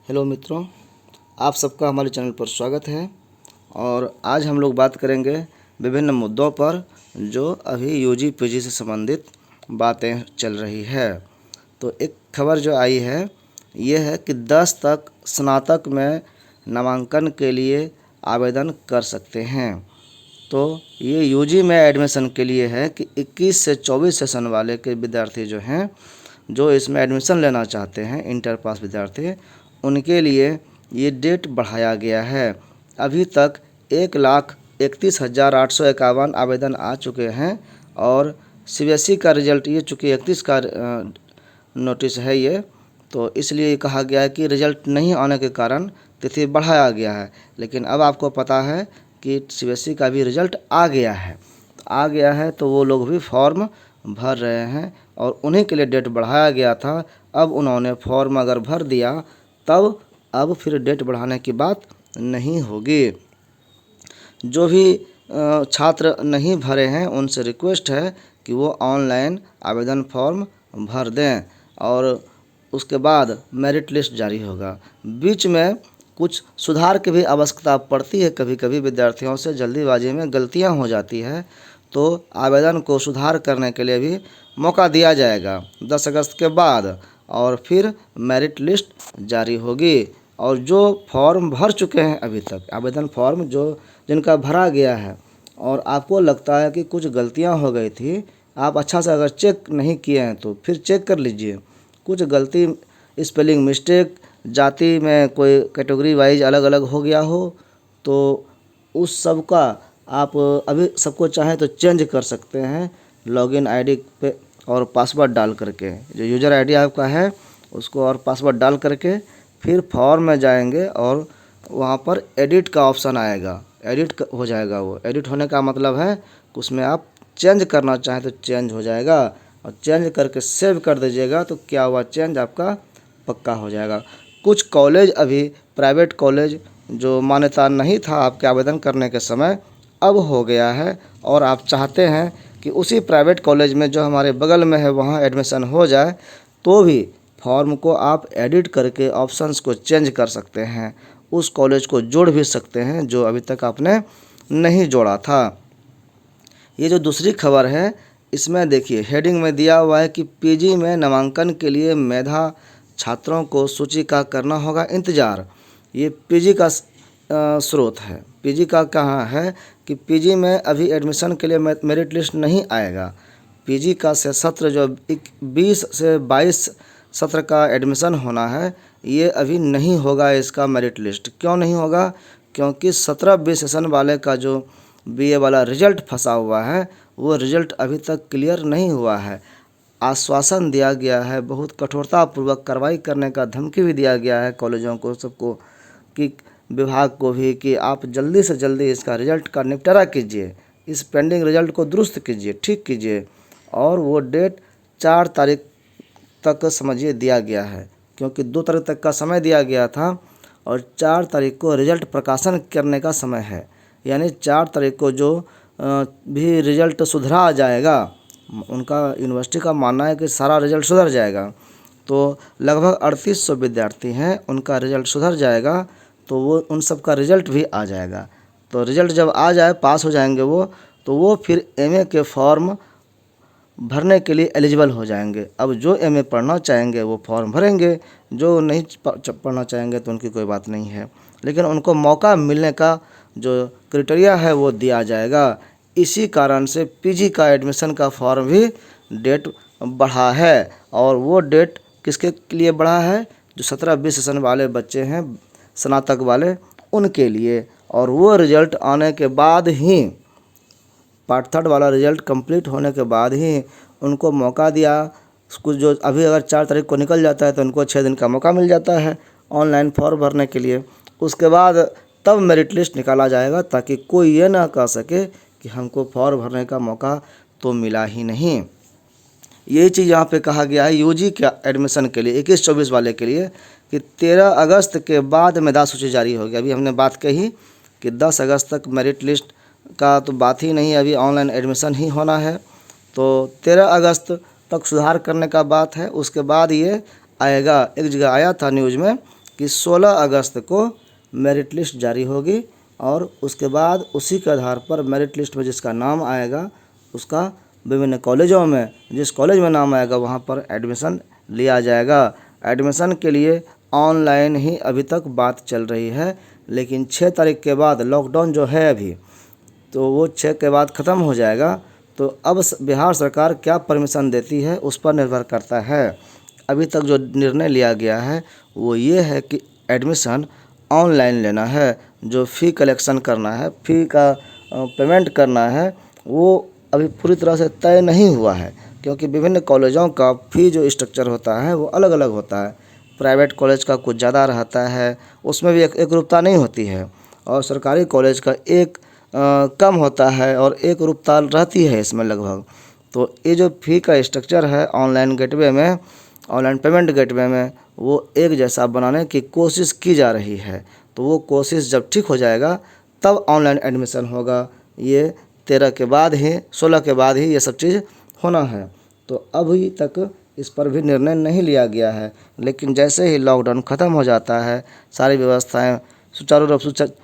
Hello मित्रों, आप सबका हमारे चैनल पर स्वागत है। और आज हम लोग बात करेंगे विभिन्न मुद्दों पर जो अभी यूजी पीजी से संबंधित बातें चल रही है। तो एक खबर जो आई है ये है कि 10 तक स्नातक में नामांकन के लिए आवेदन कर सकते हैं। तो ये यूजी में एडमिशन के लिए है कि 21 से 24 सेशन वाले के विद्यार्थी जो हैं, जो इसमें एडमिशन लेना चाहते हैं, इंटर पास विद्यार्थी, उनके लिए ये डेट बढ़ाया गया है। अभी तक 1,31,851 आवेदन आ चुके हैं और सीबीएसई का रिज़ल्ट ये चूँकि 31 का नोटिस है ये, तो इसलिए कहा गया है कि रिज़ल्ट नहीं आने के कारण तिथि बढ़ाया गया है। लेकिन अब आपको पता है कि सीबीएसई का भी रिज़ल्ट आ गया है, तो वो लोग भी फॉर्म भर रहे हैं और उन्हीं के लिए डेट बढ़ाया गया था। अब उन्होंने फॉर्म अगर भर दिया तब अब फिर डेट बढ़ाने की बात नहीं होगी। जो भी छात्र नहीं भरे हैं उनसे रिक्वेस्ट है कि वो ऑनलाइन आवेदन फॉर्म भर दें और उसके बाद मेरिट लिस्ट जारी होगा। बीच में कुछ सुधार की भी आवश्यकता पड़ती है, कभी कभी विद्यार्थियों से जल्दीबाजी में गलतियां हो जाती है, तो आवेदन को सुधार करने के लिए भी मौका दिया जाएगा 10 अगस्त के बाद, और फिर मेरिट लिस्ट जारी होगी। और जो फॉर्म भर चुके हैं अभी तक, आवेदन फॉर्म जो जिनका भरा गया है और आपको लगता है कि कुछ गलतियां हो गई थी, आप अच्छा से अगर चेक नहीं किए हैं तो फिर चेक कर लीजिए। कुछ गलती, स्पेलिंग मिस्टेक, जाति में कोई कैटेगरी वाइज अलग अलग हो गया हो, तो उस सब का आप अभी सबको चाहें तो चेंज कर सकते हैं लॉगिन आईडी पे और पासवर्ड डाल करके। जो यूज़र आईडी आपका है उसको और पासवर्ड डाल करके फिर फॉर्म में जाएंगे और वहाँ पर एडिट का ऑप्शन आएगा, एडिट हो जाएगा। वो एडिट होने का मतलब है कि उसमें आप चेंज करना चाहें तो चेंज हो जाएगा, और चेंज करके सेव कर दीजिएगा तो क्या हुआ, चेंज आपका पक्का हो जाएगा। कुछ कॉलेज अभी प्राइवेट कॉलेज जो मान्यता नहीं था आपके आवेदन करने के समय, अब हो गया है और आप चाहते हैं कि उसी प्राइवेट कॉलेज में जो हमारे बगल में है वहाँ एडमिशन हो जाए, तो भी फॉर्म को आप एडिट करके ऑप्शंस को चेंज कर सकते हैं, उस कॉलेज को जोड़ भी सकते हैं जो अभी तक आपने नहीं जोड़ा था। ये जो दूसरी खबर है इसमें देखिए हेडिंग में दिया हुआ है कि पीजी में नामांकन के लिए मेधा छात्रों को सूची का करना होगा इंतज़ार। ये पीजी का स्रोत है। पीजी का कहाँ है कि पीजी में अभी एडमिशन के लिए मेरिट लिस्ट नहीं आएगा। पीजी का से सत्र जो 20 से 22 सत्र का एडमिशन होना है, ये अभी नहीं होगा। इसका मेरिट लिस्ट क्यों नहीं होगा? क्योंकि 17-20 सेशन वाले का जो बीए वाला रिजल्ट फंसा हुआ है, वो रिजल्ट अभी तक क्लियर नहीं हुआ है। आश्वासन दिया गया है, बहुत कठोरतापूर्वक कार्रवाई करने का धमकी भी दिया गया है कॉलेजों को, सबको, कि विभाग को भी, कि आप जल्दी से जल्दी इसका रिज़ल्ट का निपटारा कीजिए, इस पेंडिंग रिज़ल्ट को दुरुस्त कीजिए, ठीक कीजिए। और वो डेट 4 तारीख तक समझिए दिया गया है, क्योंकि 2 तारीख तक का समय दिया गया था और 4 तारीख को रिज़ल्ट प्रकाशन करने का समय है। यानी 4 तारीख को जो भी रिज़ल्ट सुधरा जाएगा, उनका यूनिवर्सिटी का मानना है कि सारा रिज़ल्ट सुधर जाएगा, तो लगभग 3800 विद्यार्थी हैं, उनका रिज़ल्ट सुधर जाएगा, तो वो उन सब का रिज़ल्ट भी आ जाएगा। तो रिज़ल्ट जब आ जाए, पास हो जाएंगे वो, तो वो फिर एमए के फॉर्म भरने के लिए एलिजिबल हो जाएंगे। अब जो एमए पढ़ना चाहेंगे वो फॉर्म भरेंगे, जो नहीं पढ़ना चाहेंगे तो उनकी कोई बात नहीं है, लेकिन उनको मौका मिलने का जो क्राइटेरिया है वो दिया जाएगा। इसी कारण से पीजी का एडमिशन का फॉर्म भी डेट बढ़ा है, और वो डेट किसके लिए बढ़ा है? जो 17-20 सेशन वाले बच्चे हैं, स्नातक वाले, उनके लिए। और वो रिज़ल्ट आने के बाद ही, पार्ट 3 वाला रिज़ल्ट कंप्लीट होने के बाद ही उनको मौका दिया। कुछ जो अभी अगर 4 तारीख को निकल जाता है तो उनको 6 दिन का मौका मिल जाता है ऑनलाइन फॉर्म भरने के लिए। उसके बाद तब मेरिट लिस्ट निकाला जाएगा, ताकि कोई ये ना कह सके कि हमको फॉर्म भरने का मौका तो मिला ही नहीं। यही चीज़ यहाँ पे कहा गया है यूजी के एडमिशन के लिए 21-24 वाले के लिए, कि 13 अगस्त के बाद मेधा सूची जारी होगी। अभी हमने बात कही कि 10 अगस्त तक मेरिट लिस्ट का तो बात ही नहीं, अभी ऑनलाइन एडमिशन ही होना है। तो 13 अगस्त तक सुधार करने का बात है, उसके बाद ये आएगा। एक जगह आया था न्यूज़ में कि 16 अगस्त को मेरिट लिस्ट जारी होगी और उसके बाद उसी के आधार पर मेरिट लिस्ट में जिसका नाम आएगा उसका विभिन्न कॉलेजों में, जिस कॉलेज में नाम आएगा वहाँ पर एडमिशन लिया जाएगा। एडमिशन के लिए ऑनलाइन ही अभी तक बात चल रही है, लेकिन 6 तारीख के बाद लॉकडाउन जो है अभी, तो वो 6 के बाद ख़त्म हो जाएगा। तो अब बिहार सरकार क्या परमिशन देती है उस पर निर्भर करता है। अभी तक जो निर्णय लिया गया है वो ये है कि एडमिशन ऑनलाइन लेना है, जो फ़ी कलेक्शन करना है, फ़ी का पेमेंट करना है, वो अभी पूरी तरह से तय नहीं हुआ है, क्योंकि विभिन्न कॉलेजों का फ़ी जो स्ट्रक्चर होता है वो अलग अलग होता है। प्राइवेट कॉलेज का कुछ ज़्यादा रहता है, उसमें भी एकरूपता नहीं होती है, और सरकारी कॉलेज का कम होता है और एकरूपता रहती है इसमें लगभग। तो ये जो फ़ी का स्ट्रक्चर है ऑनलाइन गेटवे में, ऑनलाइन पेमेंट गेटवे में, वो एक जैसा बनाने की कोशिश की जा रही है। तो वो कोशिश जब ठीक हो जाएगा तब ऑनलाइन एडमिशन होगा। ये 13 के बाद ही, 16 के बाद ही ये सब चीज़ होना है। तो अभी तक इस पर भी निर्णय नहीं लिया गया है, लेकिन जैसे ही लॉकडाउन ख़त्म हो जाता है, सारी व्यवस्थाएं सुचारू रूप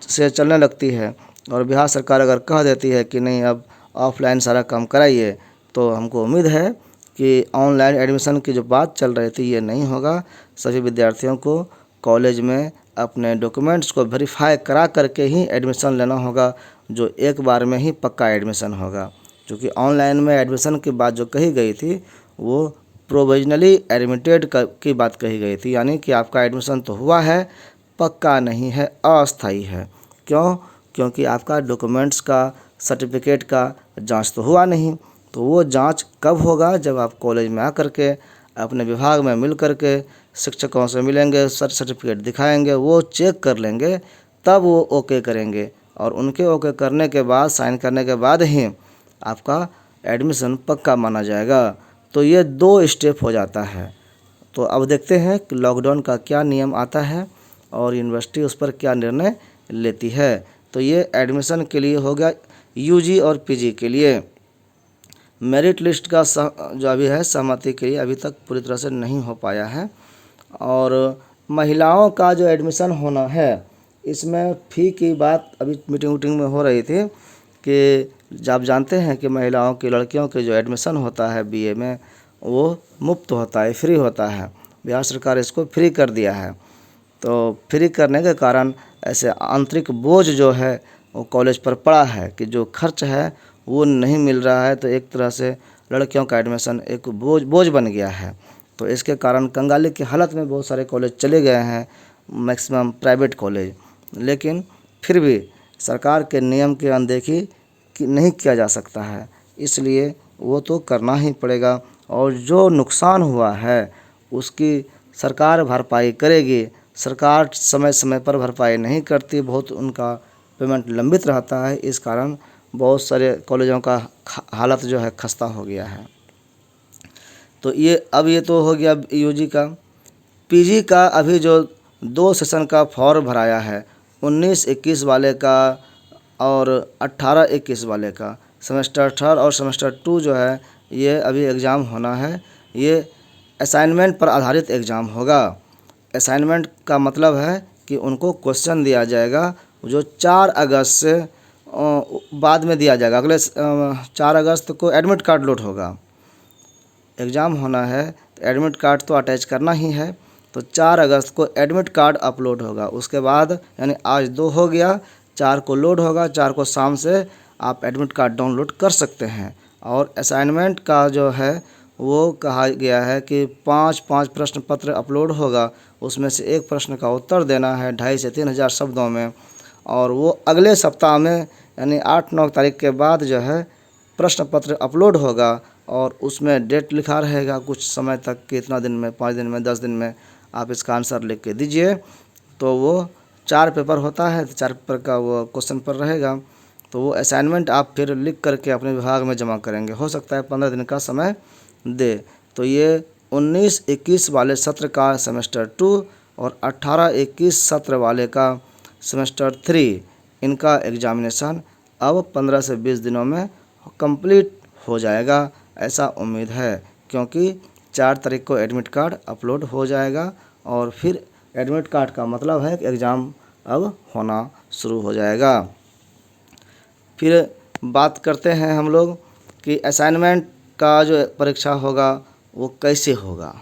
से चलने लगती है और बिहार सरकार अगर कह देती है कि नहीं अब ऑफलाइन सारा काम कराइए, तो हमको उम्मीद है कि ऑनलाइन एडमिशन की जो बात चल रही थी ये नहीं होगा। सभी विद्यार्थियों को कॉलेज में अपने डॉक्यूमेंट्स को वेरीफाई करा करके ही एडमिशन लेना होगा, जो एक बार में ही पक्का एडमिशन होगा। क्योंकि ऑनलाइन में एडमिशन की बात जो कही गई थी वो प्रोविजनली एडमिटेड की बात कही गई थी, यानी कि आपका एडमिशन तो हुआ है, पक्का नहीं है, अस्थाई है। क्यों? क्योंकि आपका डॉक्यूमेंट्स का, सर्टिफिकेट का जांच तो हुआ नहीं। तो वो जांच कब होगा? जब आप कॉलेज में आकर के अपने विभाग में मिल कर के शिक्षकों से मिलेंगे, सर्टिफिकेट दिखाएंगे, वो चेक कर लेंगे, तब वो ओके करेंगे, और उनके ओके करने के बाद, साइन करने के बाद ही आपका एडमिशन पक्का माना जाएगा। तो ये 2 स्टेप हो जाता है। तो अब देखते हैं कि लॉकडाउन का क्या नियम आता है और यूनिवर्सिटी उस पर क्या निर्णय लेती है। तो ये एडमिशन के लिए हो गया। यूजी और पीजी के लिए मेरिट लिस्ट का जो अभी है सहमति के लिए अभी तक पूरी तरह से नहीं हो पाया है। और महिलाओं का जो एडमिशन होना है, इसमें फ़ी की बात अभी मीटिंग में हो रही थी कि आप जानते हैं कि महिलाओं की, लड़कियों के जो एडमिशन होता है बीए में, वो मुफ्त होता है, फ्री होता है। बिहार सरकार इसको फ्री कर दिया है। तो फ्री करने के कारण ऐसे आंतरिक बोझ जो है वो कॉलेज पर पड़ा है कि जो खर्च है वो नहीं मिल रहा है। तो एक तरह से लड़कियों का एडमिशन एक बोझ बन गया है। तो इसके कारण कंगाली की हालत में बहुत सारे कॉलेज चले गए हैं, मैक्सिमम प्राइवेट कॉलेज। लेकिन फिर भी सरकार के नियम की अनदेखी नहीं किया जा सकता है, इसलिए वो तो करना ही पड़ेगा। और जो नुकसान हुआ है उसकी सरकार भरपाई करेगी। सरकार समय समय पर भरपाई नहीं करती, बहुत उनका पेमेंट लंबित रहता है। इस कारण बहुत सारे कॉलेजों का हालत जो है खस्ता हो गया है। तो ये तो हो गया यूजी का। पीजी का अभी जो 2 सेशन का फॉर्म भराया है, 19-21 वाले का और 18-21 वाले का, सेमेस्टर 3 और सेमेस्टर 2 जो है ये अभी एग्ज़ाम होना है। ये असाइनमेंट पर आधारित एग्ज़ाम होगा। असाइनमेंट का मतलब है कि उनको क्वेश्चन दिया जाएगा जो 4 अगस्त से बाद में दिया जाएगा। अगले 4 अगस्त को एडमिट कार्ड लोड होगा। एग्ज़ाम होना है तो एडमिट कार्ड तो अटैच करना ही है। तो 4 अगस्त को एडमिट कार्ड अपलोड होगा। उसके बाद यानी आज 2 हो गया, 4 को लोड होगा, 4 को शाम से आप एडमिट कार्ड डाउनलोड कर सकते हैं। और असाइनमेंट का जो है वो कहा गया है कि 5 प्रश्न पत्र अपलोड होगा। उसमें से एक प्रश्न का उत्तर देना है 2,500 से 3,000 शब्दों में, और वो अगले सप्ताह में यानी 8-9 तारीख के बाद जो है प्रश्न पत्र अपलोड होगा। और उसमें डेट लिखा रहेगा कुछ समय तक कि इतना दिन में, 5 दिन में, 10 दिन में आप इसका आंसर लिख के दीजिए। तो वो 4 पेपर होता है, तो 4 पेपर का वो क्वेश्चन पर रहेगा। तो वो असाइनमेंट आप फिर लिख करके अपने विभाग में जमा करेंगे। हो सकता है 15 दिन का समय दे। तो ये 19-21 वाले सत्र का सेमेस्टर 2 और 18-21 सत्र वाले का सेमेस्टर 3, इनका एग्जामिनेशन अब 15 से 20 दिनों में कंप्लीट हो जाएगा, ऐसा उम्मीद है। क्योंकि 4 तारीख को एडमिट कार्ड अपलोड हो जाएगा और फिर एडमिट कार्ड का मतलब है कि एग्ज़ाम अब होना शुरू हो जाएगा। फिर बात करते हैं हम लोग कि असाइनमेंट का जो परीक्षा होगा वो कैसे होगा।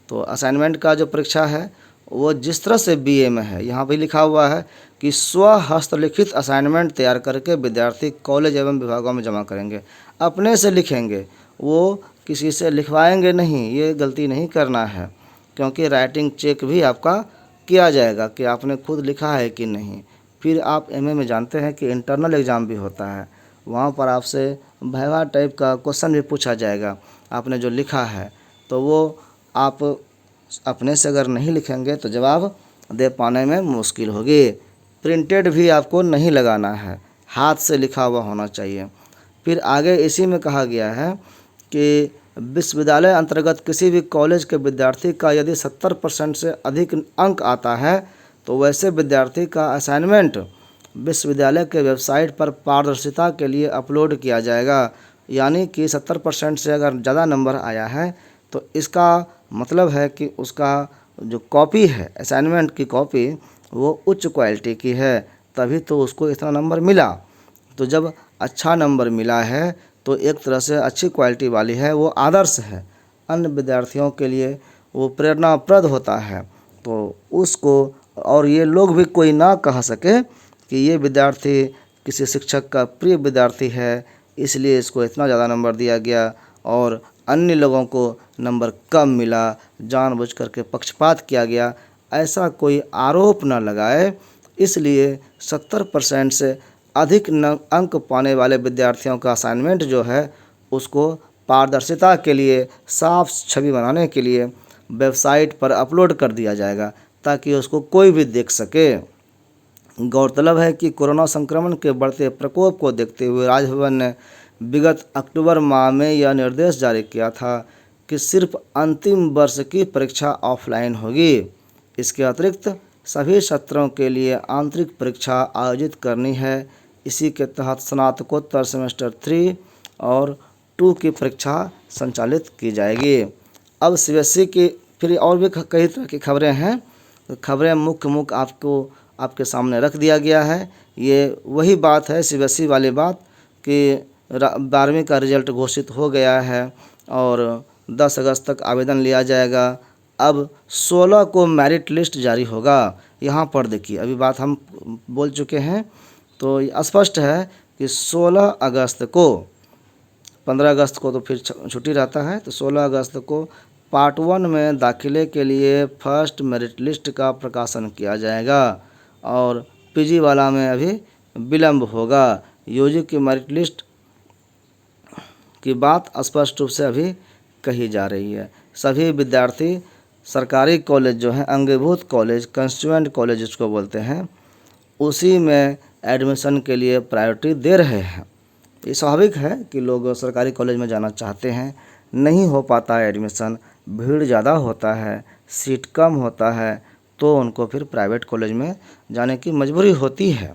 तो असाइनमेंट का जो परीक्षा है वो जिस तरह से बीए में है, यहाँ पे लिखा हुआ है कि स्व हस्तलिखित असाइनमेंट तैयार करके विद्यार्थी कॉलेज एवं विभागों में जमा करेंगे। अपने से लिखेंगे, वो किसी से लिखवाएंगे नहीं, ये गलती नहीं करना है, क्योंकि राइटिंग चेक भी आपका किया जाएगा कि आपने खुद लिखा है कि नहीं। फिर आप एमए में जानते हैं कि इंटरनल एग्ज़ाम भी होता है, वहाँ पर आपसे वाइवा टाइप का क्वेश्चन भी पूछा जाएगा आपने जो लिखा है, तो वो आप अपने से अगर नहीं लिखेंगे तो जवाब दे पाने में मुश्किल होगी। प्रिंटेड भी आपको नहीं लगाना है, हाथ से लिखा हुआ होना चाहिए। फिर आगे इसी में कहा गया है कि विश्वविद्यालय अंतर्गत किसी भी कॉलेज के विद्यार्थी का यदि 70% से अधिक अंक आता है तो वैसे विद्यार्थी का असाइनमेंट विश्वविद्यालय के वेबसाइट पर पारदर्शिता के लिए अपलोड किया जाएगा। यानी कि 70% से अगर ज़्यादा नंबर आया है तो इसका मतलब है कि उसका जो कॉपी है, असाइनमेंट की कॉपी, वो उच्च क्वालिटी की है, तभी तो उसको इतना नंबर मिला। तो जब अच्छा नंबर मिला है तो एक तरह से अच्छी क्वालिटी वाली है, वो आदर्श है, अन्य विद्यार्थियों के लिए वो प्रेरणाप्रद होता है। तो उसको और ये लोग भी कोई ना कह सके कि ये विद्यार्थी किसी शिक्षक का प्रिय विद्यार्थी है, इसलिए इसको इतना ज़्यादा नंबर दिया गया और अन्य लोगों को नंबर कम मिला, जानबूझ करके पक्षपात किया गया, ऐसा कोई आरोप न लगाए। इसलिए 70% से अधिक अंक पाने वाले विद्यार्थियों का असाइनमेंट जो है उसको पारदर्शिता के लिए, साफ छवि बनाने के लिए वेबसाइट पर अपलोड कर दिया जाएगा ताकि उसको कोई भी देख सके। गौरतलब है कि कोरोना संक्रमण के बढ़ते प्रकोप को देखते हुए राजभवन ने विगत अक्टूबर माह में यह निर्देश जारी किया था कि सिर्फ अंतिम वर्ष की परीक्षा ऑफलाइन होगी। इसके अतिरिक्त सभी सत्रों के लिए आंतरिक परीक्षा आयोजित करनी है। इसी के तहत स्नातकोत्तर सेमेस्टर 3 और 2 की परीक्षा संचालित की जाएगी। अब सीबीएसई की फिर और भी कई तरह की खबरें हैं, खबरें मुख्य आपके सामने रख दिया गया है। ये वही बात है, सीबीएसई वाली बात, कि 12वीं का रिजल्ट घोषित हो गया है और 10 अगस्त तक आवेदन लिया जाएगा। अब 16 को मेरिट लिस्ट जारी होगा। यहाँ पर देखिए, अभी बात हम बोल चुके हैं तो स्पष्ट है कि 16 अगस्त को, 15 अगस्त को तो फिर छुट्टी रहता है, तो 16 अगस्त को पार्ट 1 में दाखिले के लिए फर्स्ट मेरिट लिस्ट का प्रकाशन किया जाएगा और पीजी वाला में अभी विलम्ब होगा। यूजी की मेरिट लिस्ट की बात स्पष्ट रूप से अभी कही जा रही है। सभी विद्यार्थी सरकारी कॉलेज जो हैं, अंगीभूत कॉलेज, कंस्टिट्यूएंट कॉलेज जिसको बोलते हैं, उसी में एडमिशन के लिए प्रायोरिटी दे रहे हैं। ये स्वाभाविक है कि लोग सरकारी कॉलेज में जाना चाहते हैं, नहीं हो पाता है एडमिशन, भीड़ ज़्यादा होता है, सीट कम होता है, तो उनको फिर प्राइवेट कॉलेज में जाने की मजबूरी होती है।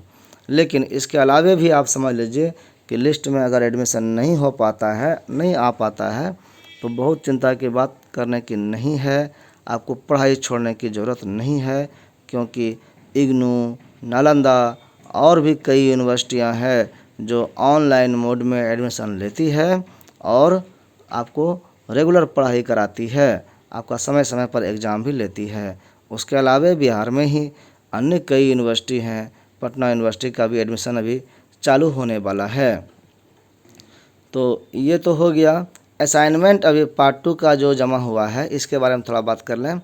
लेकिन इसके अलावे भी आप समझ लीजिए कि लिस्ट में अगर एडमिशन नहीं हो पाता है, नहीं आ पाता है, तो बहुत चिंता की बात करने की नहीं है। आपको पढ़ाई छोड़ने की ज़रूरत नहीं है, क्योंकि इग्नू, नालंदा और भी कई यूनिवर्सिटियां हैं जो ऑनलाइन मोड में एडमिशन लेती है और आपको रेगुलर पढ़ाई कराती है, आपका समय समय पर एग्ज़ाम भी लेती है। उसके अलावा बिहार में ही अन्य कई यूनिवर्सिटी हैं, पटना यूनिवर्सिटी का भी एडमिशन अभी चालू होने वाला है। तो ये तो हो गया असाइनमेंट। अभी पार्ट 2 का जो जमा हुआ है इसके बारे में थोड़ा बात कर लें।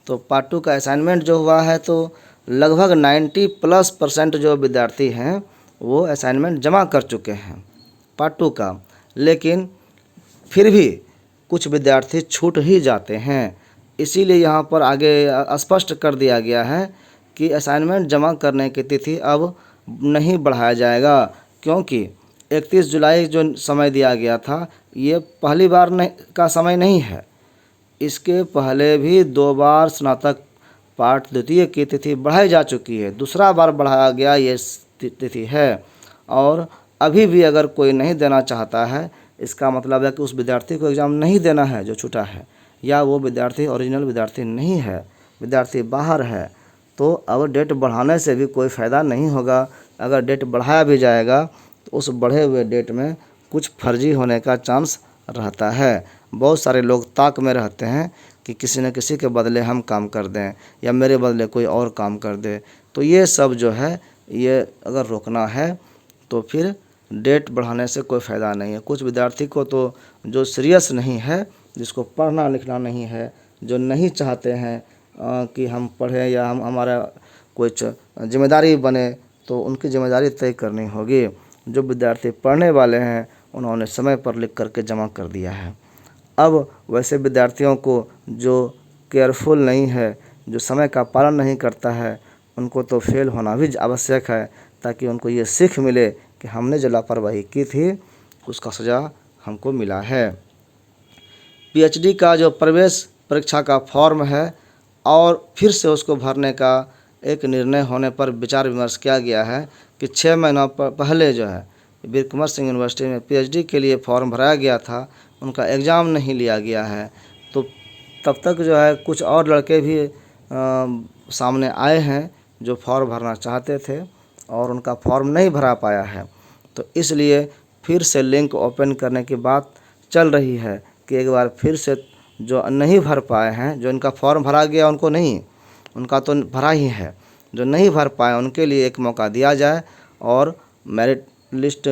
तो पार्ट 2 का असाइनमेंट जो हुआ है तो लगभग 90+% जो विद्यार्थी हैं वो असाइनमेंट जमा कर चुके हैं पार्ट 2 का, लेकिन फिर भी कुछ विद्यार्थी छूट ही जाते हैं। इसीलिए यहाँ पर आगे स्पष्ट कर दिया गया है कि असाइनमेंट जमा करने की तिथि अब नहीं बढ़ाया जाएगा, क्योंकि 31 जुलाई जो समय दिया गया था ये पहली बार का समय नहीं है। इसके पहले भी 2 बार स्नातक पाठ द्वितीय की तिथि बढ़ाई जा चुकी है, दूसरा बार बढ़ाया गया ये तिथि है। और अभी भी अगर कोई नहीं देना चाहता है, इसका मतलब है कि उस विद्यार्थी को एग्ज़ाम नहीं देना है जो छूटा है, या वो विद्यार्थी ओरिजिनल विद्यार्थी नहीं है, विद्यार्थी बाहर है तो अब डेट बढ़ाने से भी कोई फ़ायदा नहीं होगा। अगर डेट बढ़ाया भी जाएगा तो उस बढ़े हुए डेट में कुछ फर्जी होने का चांस रहता है। बहुत सारे लोग ताक में रहते हैं कि किसी न किसी के बदले हम काम कर दें या मेरे बदले कोई और काम कर दे। तो ये सब जो है ये अगर रोकना है तो फिर डेट बढ़ाने से कोई फ़ायदा नहीं है। कुछ विद्यार्थी को तो जो सीरियस नहीं है, जिसको पढ़ना लिखना नहीं है, जो नहीं चाहते हैं कि हम पढ़ें या हम हमारा कुछ जिम्मेदारी बने, तो उनकी जिम्मेदारी तय करनी होगी। जो विद्यार्थी पढ़ने वाले हैं उन्होंने समय पर लिख करके जमा कर दिया है। अब वैसे विद्यार्थियों को जो केयरफुल नहीं है, जो समय का पालन नहीं करता है, उनको तो फेल होना भी आवश्यक है, ताकि उनको ये सीख मिले कि हमने जो लापरवाही की थी उसका सज़ा हमको मिला है। पीएचडी का जो प्रवेश परीक्षा का फॉर्म है और फिर से उसको भरने का एक निर्णय होने पर विचार विमर्श किया गया है कि 6 महीना पहले जो है वीर कुंवर सिंह यूनिवर्सिटी में पीएचडी के लिए फॉर्म भराया गया था, उनका एग्ज़ाम नहीं लिया गया है। तो तब तक जो है कुछ और लड़के भी सामने आए हैं जो फॉर्म भरना चाहते थे और उनका फॉर्म नहीं भरा पाया है। तो इसलिए फिर से लिंक ओपन करने की बात चल रही है कि एक बार फिर से जो नहीं भर पाए हैं, जो इनका फॉर्म भरा गया उनको नहीं, उनका तो भरा ही है, जो नहीं भर पाए उनके लिए एक मौका दिया जाए और मेरिट लिस्ट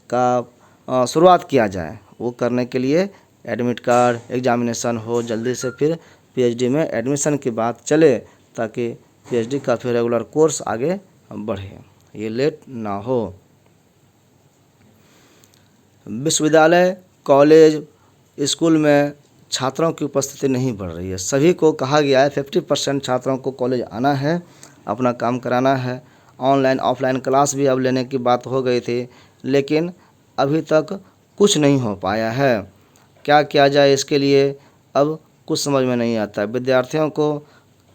का शुरुआत किया जाए। वो करने के लिए एडमिट कार्ड एग्जामिनेशन हो जल्दी से, फिर पीएचडी में एडमिशन की बात चले, ताकि पीएचडी का फिर रेगुलर कोर्स आगे बढ़े, ये लेट ना हो। विश्वविद्यालय, कॉलेज, स्कूल में छात्रों की उपस्थिति नहीं बढ़ रही है। सभी को कहा गया है 50% छात्रों को कॉलेज आना है, अपना काम कराना है। ऑनलाइन ऑफलाइन क्लास भी अब लेने की बात हो गई थी, लेकिन अभी तक कुछ नहीं हो पाया है। क्या किया जाए इसके लिए अब कुछ समझ में नहीं आता। विद्यार्थियों को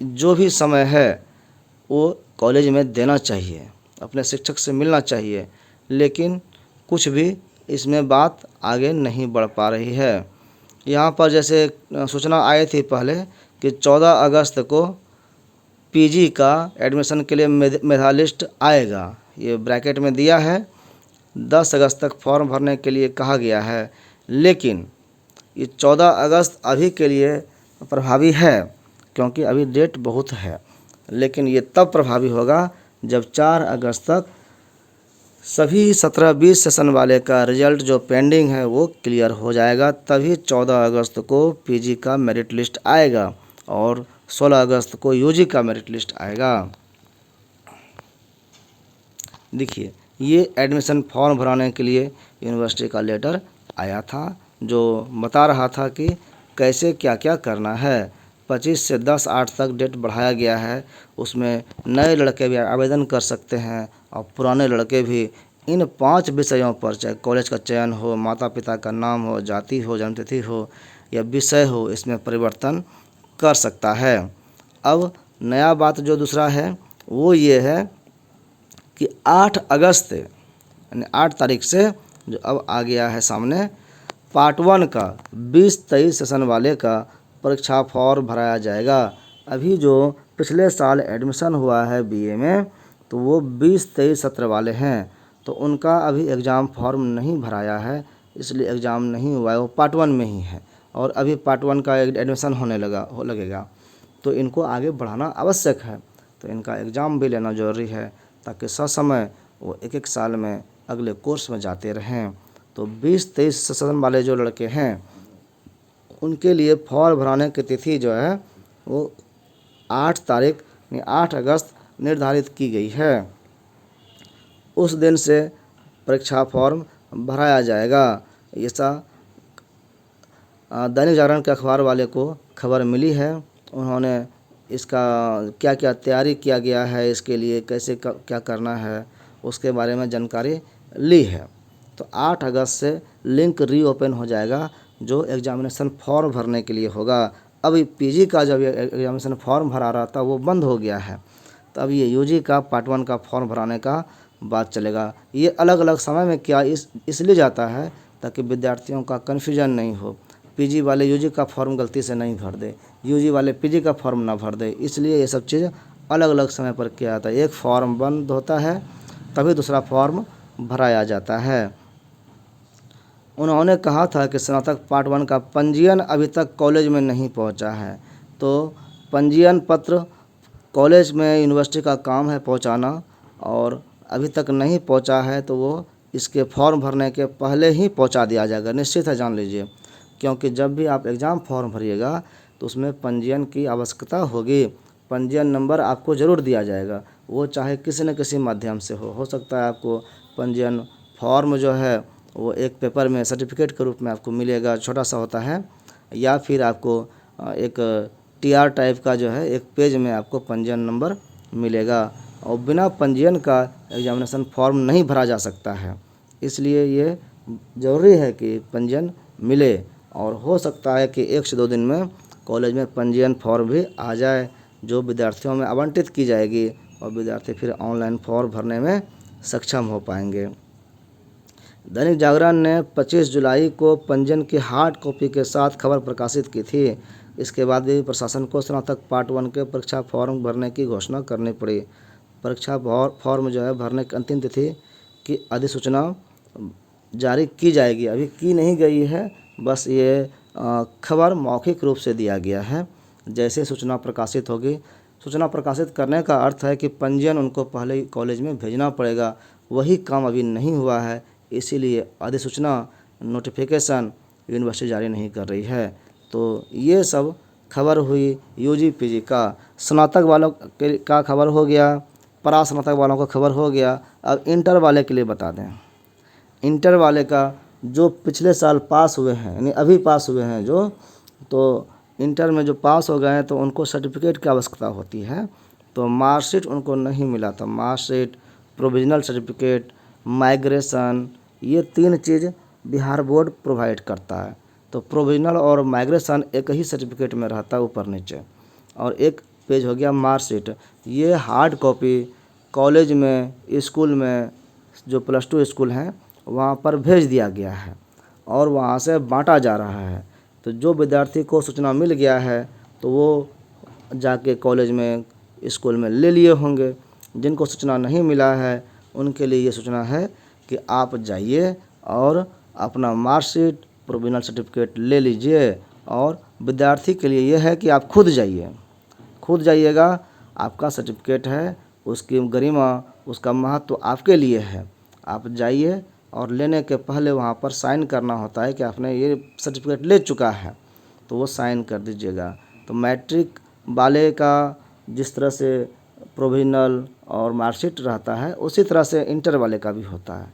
जो भी समय है वो कॉलेज में देना चाहिए, अपने शिक्षक से मिलना चाहिए, लेकिन कुछ भी इसमें बात आगे नहीं बढ़ पा रही है। यहाँ पर जैसे सूचना आई थी पहले कि 14 अगस्त को पीजी का एडमिशन के लिए मेधा लिस्ट आएगा, ये ब्रैकेट में दिया है। 10 अगस्त तक फॉर्म भरने के लिए कहा गया है, लेकिन ये 14 अगस्त अभी के लिए प्रभावी है क्योंकि अभी डेट बहुत है, लेकिन ये तब प्रभावी होगा जब 4 अगस्त तक सभी 17-20 सेशन वाले का रिजल्ट जो पेंडिंग है वो क्लियर हो जाएगा। तभी 14 अगस्त को पीजी का मेरिट लिस्ट आएगा और 16 अगस्त को यूजी का मेरिट लिस्ट आएगा। देखिए, ये एडमिशन फॉर्म भराने के लिए यूनिवर्सिटी का लेटर आया था जो बता रहा था कि कैसे क्या क्या करना है। 25 से 10/8 तक डेट बढ़ाया गया है, उसमें नए लड़के भी आवेदन कर सकते हैं और पुराने लड़के भी इन 5 विषयों पर, चाहे कॉलेज का चयन हो, माता पिता का नाम हो, जाति हो, जन्मतिथि हो या विषय हो, इसमें परिवर्तन कर सकता है। अब नया बात जो दूसरा है वो ये है कि 8 अगस्त यानी 8 तारीख से जो अब आ गया है सामने, पार्ट 1 का 20-23 सेशन वाले का परीक्षा फॉर्म भराया जाएगा। अभी जो पिछले साल एडमिशन हुआ है बीए में, तो वो 20-23 सत्र वाले हैं, तो उनका अभी एग्ज़ाम फॉर्म नहीं भराया है, इसलिए एग्ज़ाम नहीं हुआ है, वो पार्ट 1 में ही है और अभी पार्ट 1 का एडमिशन होने लगेगा। तो इनको आगे बढ़ाना आवश्यक है, तो इनका एग्ज़ाम भी लेना ज़रूरी है ताकि ससमय वो एक साल में अगले कोर्स में जाते रहें। तो 20-23 सेशन वाले जो लड़के हैं उनके लिए फॉर्म भराने की तिथि जो है वो 8 तारीख यानी 8 अगस्त निर्धारित की गई है। उस दिन से परीक्षा फॉर्म भराया जाएगा। ऐसा दैनिक जागरण के अखबार वाले को खबर मिली है, उन्होंने इसका क्या क्या तैयारी किया गया है, इसके लिए कैसे क्या करना है उसके बारे में जानकारी ली है। तो 8 अगस्त से लिंक रीओपन हो जाएगा जो एग्जामिनेशन फॉर्म भरने के लिए होगा। अभी पीजी का जब एग्जामिनेशन फॉर्म भरा रहा था वो बंद हो गया है, तो अब ये यूजी का पार्ट 1 का फॉर्म भराने का बात चलेगा। ये अलग अलग समय में क्या इसलिए जाता है ताकि विद्यार्थियों का कन्फ्यूजन नहीं हो। पीजी वाले यूजी का फॉर्म गलती से नहीं भर दे, यूजी वाले पीजी का फॉर्म ना भर दे। इसलिए ये सब चीज़ अलग अलग समय पर किया जाता है। एक फॉर्म बंद होता है तभी दूसरा फॉर्म भराया जाता है। उन्होंने कहा था कि स्नातक पार्ट 1 का पंजीयन अभी तक कॉलेज में नहीं पहुंचा है। तो पंजीयन पत्र कॉलेज में यूनिवर्सिटी का काम है पहुंचाना, और अभी तक नहीं पहुंचा है तो वो इसके फॉर्म भरने के पहले ही पहुंचा दिया जाएगा, निश्चित है, जान लीजिए। क्योंकि जब भी आप एग्ज़ाम फॉर्म भरिएगा तो उसमें पंजीयन की आवश्यकता होगी। पंजीयन नंबर आपको ज़रूर दिया जाएगा, वो चाहे किसी न किसी माध्यम से हो सकता है आपको पंजीयन फॉर्म जो है वो एक पेपर में सर्टिफिकेट के रूप में आपको मिलेगा, छोटा सा होता है, या फिर आपको एक टीआर टाइप का जो है एक पेज में आपको पंजीयन नंबर मिलेगा। और बिना पंजीयन का एग्जामिनेशन फॉर्म नहीं भरा जा सकता है। इसलिए ये ज़रूरी है कि पंजीयन मिले, और हो सकता है कि 1 से 2 दिन में कॉलेज में पंजीयन फॉर्म भी आ जाए, जो विद्यार्थियों में आवंटित की जाएगी, और विद्यार्थी फिर ऑनलाइन फॉर्म भरने में सक्षम हो पाएंगे। दैनिक जागरण ने 25 जुलाई को पंजीयन की हार्ड कॉपी के साथ खबर प्रकाशित की थी। इसके बाद भी प्रशासन को स्नातक पार्ट 1 के परीक्षा फॉर्म भरने की घोषणा करनी पड़ी। परीक्षा फॉर्म जो है भरने की अंतिम तिथि की अधिसूचना जारी की जाएगी, अभी की नहीं गई है, बस ये खबर मौखिक रूप से दिया गया है। जैसे सूचना प्रकाशित होगी, सूचना प्रकाशित करने का अर्थ है कि पंजीयन उनको पहले ही कॉलेज में भेजना पड़ेगा, वही काम अभी नहीं हुआ है, इसीलिए अधिसूचना नोटिफिकेशन यूनिवर्सिटी जारी नहीं कर रही है। तो ये सब खबर हुई यूजी पीजी का। स्नातक वालों का खबर हो गया, परास्नातक वालों का खबर हो गया। अब इंटर वाले के लिए बता दें, इंटर वाले का जो पिछले साल पास हुए हैं, यानी अभी पास हुए हैं जो, तो इंटर में जो पास हो गए हैं तो उनको सर्टिफिकेट की आवश्यकता होती है। तो मार्कशीट उनको नहीं मिला था, मार्कशीट, प्रोविजनल सर्टिफिकेट, माइग्रेशन, ये 3 चीज़ बिहार बोर्ड प्रोवाइड करता है। तो प्रोविजनल और माइग्रेशन एक ही सर्टिफिकेट में रहता है ऊपर नीचे, और एक पेज हो गया मार्कशीट। ये हार्ड कॉपी कॉलेज में, स्कूल में, जो +2 स्कूल हैं वहाँ पर भेज दिया गया है और वहाँ से बांटा जा रहा है। तो जो विद्यार्थी को सूचना मिल गया है तो वो जाके कॉलेज में, स्कूल में ले लिए होंगे। जिनको सूचना नहीं मिला है उनके लिए ये सूचना है कि आप जाइए और अपना मार्कशीट, प्रोविजनल सर्टिफिकेट ले लीजिए। और विद्यार्थी के लिए ये है कि आप खुद जाइए, खुद जाइएगा, आपका सर्टिफिकेट है, उसकी गरिमा, उसका महत्व आपके लिए है। आप जाइए और लेने के पहले वहाँ पर साइन करना होता है कि आपने ये सर्टिफिकेट ले चुका है, तो वो साइन कर दीजिएगा। तो मैट्रिक वाले का जिस तरह से प्रोविजनल और मार्कशीट रहता है, उसी तरह से इंटर वाले का भी होता है।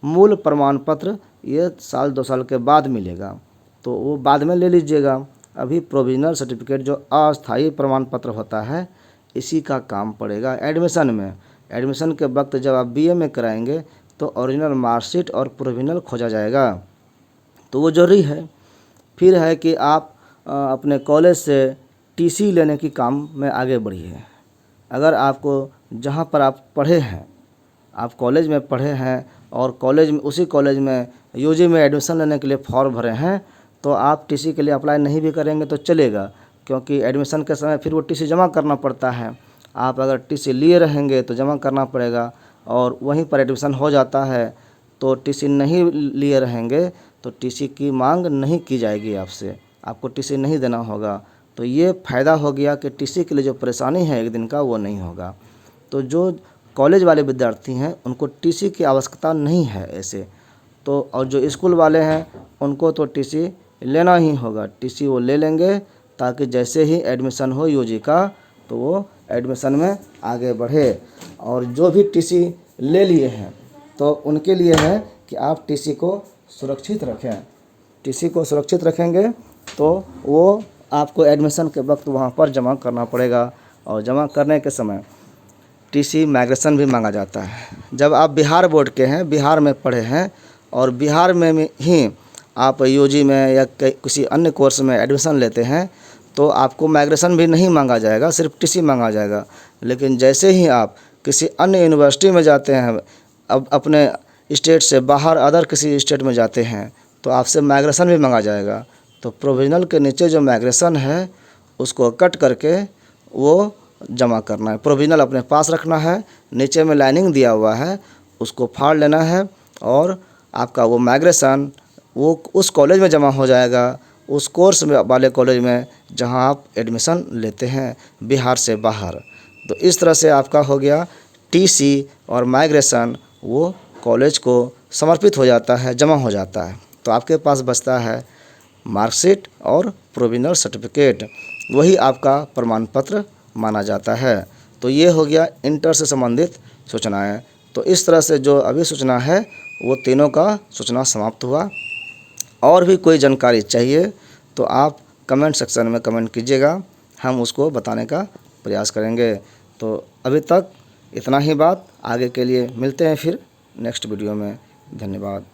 मूल प्रमाण पत्र ये 1-2 साल के बाद मिलेगा, तो वो बाद में ले लीजिएगा। अभी प्रोविजनल सर्टिफिकेट जो अस्थायी प्रमाण पत्र होता है, इसी का काम पड़ेगा एडमिशन में। एडमिशन के वक्त जब आप बीए में कराएंगे तो ओरिजिनल मार्कशीट और प्रोविजनल खोजा जाएगा, तो वो जरूरी है। फिर है कि आप अपने कॉलेज से टीसी लेने की काम में आगे बढ़िए। अगर आपको जहाँ पर आप पढ़े हैं, आप कॉलेज में पढ़े हैं और कॉलेज में, उसी कॉलेज में यूजी में एडमिशन लेने के लिए फॉर्म भरे हैं, तो आप टीसी के लिए अप्लाई नहीं भी करेंगे तो चलेगा, क्योंकि एडमिशन के समय फिर वो टीसी जमा करना पड़ता है। आप अगर टीसी लिए रहेंगे तो जमा करना पड़ेगा, और वहीं पर एडमिशन हो जाता है। तो टीसी नहीं लिए रहेंगे तो टीसी की मांग नहीं की जाएगी आपसे, आपको टीसी नहीं देना होगा। तो ये फ़ायदा हो गया कि टीसी के लिए जो परेशानी है एक दिन का, वो नहीं होगा। तो जो कॉलेज वाले विद्यार्थी हैं उनको टीसी की आवश्यकता नहीं है ऐसे। तो और जो स्कूल वाले हैं उनको तो टीसी लेना ही होगा, टीसी वो ले लेंगे, ताकि जैसे ही एडमिशन हो यूजी का तो वो एडमिशन में आगे बढ़े। और जो भी टीसी ले लिए हैं तो उनके लिए है कि आप टीसी को सुरक्षित रखें। टीसी को सुरक्षित रखेंगे तो वो आपको एडमिशन के वक्त वहाँ पर जमा करना पड़ेगा, और जमा करने के समय टीसी माइग्रेशन भी मांगा जाता है। जब आप बिहार बोर्ड के हैं, बिहार में पढ़े हैं और बिहार में ही आप यूजी में या किसी अन्य कोर्स में एडमिशन लेते हैं, तो आपको माइग्रेशन भी नहीं मांगा जाएगा, सिर्फ टीसी मांगा जाएगा। लेकिन जैसे ही आप किसी अन्य यूनिवर्सिटी में जाते हैं, अब अपने स्टेट से बाहर अदर किसी स्टेट में जाते हैं, तो आपसे माइग्रेशन भी मांगा जाएगा। तो प्रोविजनल के नीचे जो माइग्रेशन है उसको कट करके वो जमा करना है। प्रोविजनल अपने पास रखना है, नीचे में लाइनिंग दिया हुआ है उसको फाड़ लेना है और आपका वो माइग्रेशन वो उस कॉलेज में जमा हो जाएगा, उस कोर्स में वाले कॉलेज में जहां आप एडमिशन लेते हैं बिहार से बाहर। तो इस तरह से आपका हो गया टीसी और माइग्रेशन वो कॉलेज को समर्पित हो जाता है, जमा हो जाता है। तो आपके पास बचता है मार्कशीट और प्रोविजनल सर्टिफिकेट, वही आपका प्रमाण पत्र माना जाता है। तो ये हो गया इंटर से संबंधित सूचनाएं। तो इस तरह से जो अभी सूचना है वो तीनों का सूचना समाप्त हुआ। और भी कोई जानकारी चाहिए तो आप कमेंट सेक्शन में कमेंट कीजिएगा, हम उसको बताने का प्रयास करेंगे। तो अभी तक इतना ही बात, आगे के लिए मिलते हैं फिर नेक्स्ट वीडियो में। धन्यवाद।